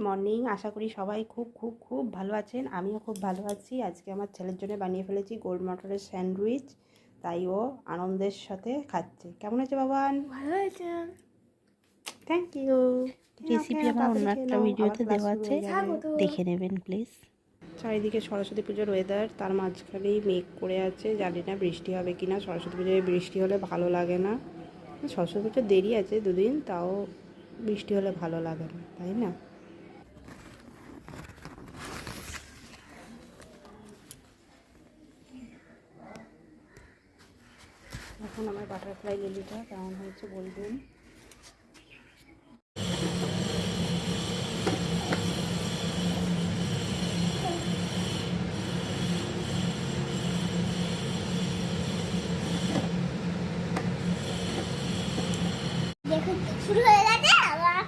Morning. আশা করি সবাই খুব খুব খুব ভালো আছেন। আমিও খুব ভালো আছি। আজকে আমার ছেলের জন্য বানিয়ে ফেলেছি গোল্ড মটরের স্যান্ডউইচ, তাই ও আনন্দের সাথে খাচ্ছে। কেমন আছে বাবান? ভালো হয়েছে। Thank you. রেসিপি আমার অন্য একটা ভিডিওতে দেওয়া আছে, দেখে নেবেন প্লিজ। চারিদিকে সরস্বতী পুজোর ওয়েদার, তার মাঝখানেই মেঘ করে আছে। জানি না বৃষ্টি হবে কি না। সরস্বতী পুজোয় বৃষ্টি হলে ভালো লাগে না। সরস্বতী পুজোর দেরি আছে দুদিন, তাও বৃষ্টি হলে ভালো লাগে না, তাই না? এখন আমার বাটারফ্লাই লিলিটা কেমন হয়েছে বলবেন। দেখুন শুরু হয়ে গেছে, আবার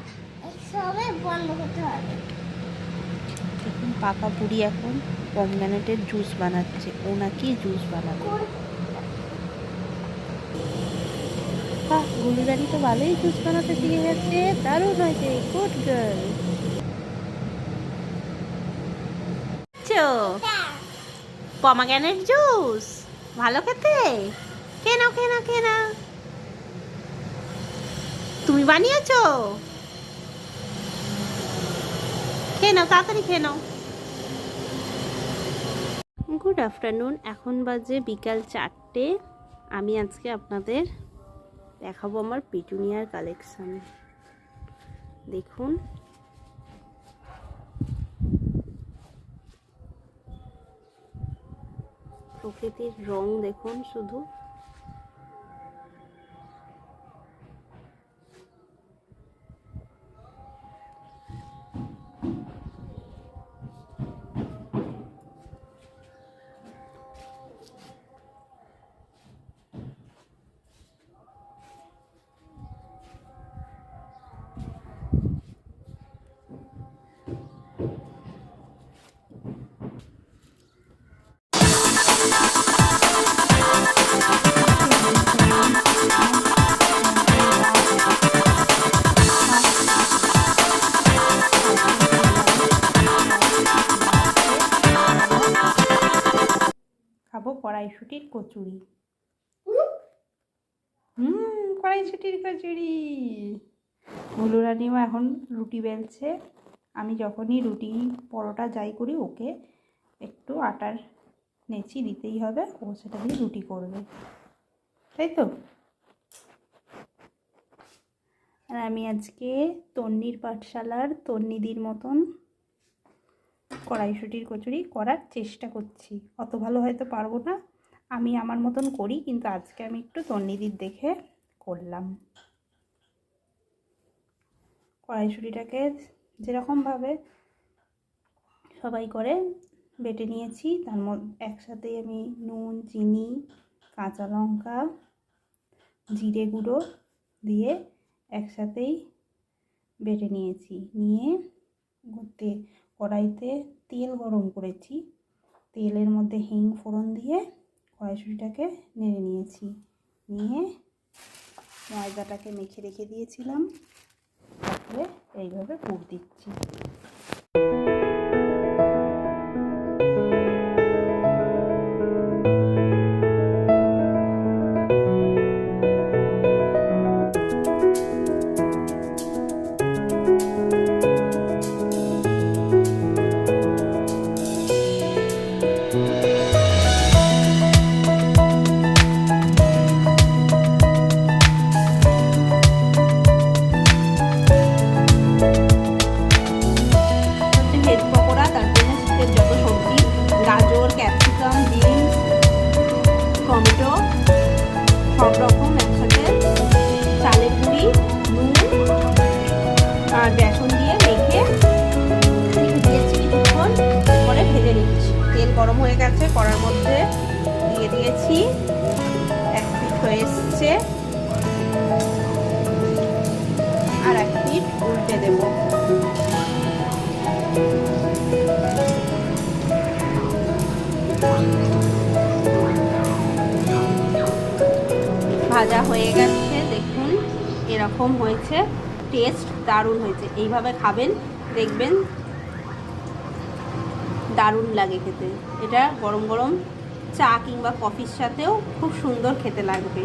সবে বন্ধ করতে হবে। দেখুন পাকা বুড়ি এখন পমগ্রানেটের জুস বানাচ্ছে। ও নাকি জুস বানাবে। বাহ, গুলুরানি তো ভালোই জুস বানাতে শিখে গেছে। দারুণ হয়েছে, গুড গার্ল। পমগ্রানেট জুস ভালো খেতে। কেন কেন কেন তুমি বানিয়েছো? খেয়ে নাও, তাড়াতাড়ি খেয়ে নাও। Good afternoon. এখন বাজে বিকাল 4টে। আমি আজকে আপনাদের দেখাবো আমার পিটুনিয়ার কালেকশন। দেখুন, প্রকৃতির রং দেখুন শুধু। খাবো কড়াইশুঁটির কচুরি। কড়াইশুঁটির কচুরি। গুলুরানিও এখন রুটি বেলছে। আমি যখনই রুটি পরোটা যাই করি, ওকে একটু আটার নেচি দিতেই হবে, ও সেটা দিয়ে রুটি করবে, তাই তো? আর আমি আজকে তন্নির পাঠশালার তন্নিদির মতন কড়াইশুঁটির কচুরি করার চেষ্টা করছি। অত ভালো হয়তো পারবো না, আমি আমার মতন করি, কিন্তু আজকে আমি একটু তন্নিদির দেখে করলাম। কড়াইশুঁটিটাকে যেরকমভাবে সবাই করে বেটে নিয়েছি, তার মধ্যে একসাথেই আমি নুন, চিনি, কাঁচা লঙ্কা, জিরে গুঁড়ো দিয়ে একসাথেই বেটে নিয়েছি। নিয়ে কড়াইতে তেল গরম করেছি, তেলের মধ্যে হিং ফোড়ন দিয়ে কড়াইশুঁটিটাকে নেড়ে নিয়েছি। নিয়ে ময়দাটাকে মেখে রেখে দিয়েছিলাম, তারপরে এইভাবে পুর দিচ্ছি। গাজর, ক্যাপসিকাম, বিনস, টমেটো সব রকম একসাথে চালের গুঁড়ি, নুন আর বেসন দিয়ে মেখে দিয়েছি কিছুক্ষণ, পরে ভেজে নিচ্ছি। তেল গরম হয়ে গেছে, কড়ার মধ্যে দিয়ে দিয়েছি। এক পিঠ হয়ে এসছে, আর এক পিঠ উল্টে দেবো। ভাজা হয়ে গেছে, দেখুন এরকম হয়েছে। টেস্ট দারুণ হয়েছে। এইভাবে খাবেন, দেখবেন দারুণ লাগে খেতে। এটা গরম গরম চা কিংবা কফির সাথেও খুব সুন্দর খেতে লাগবে।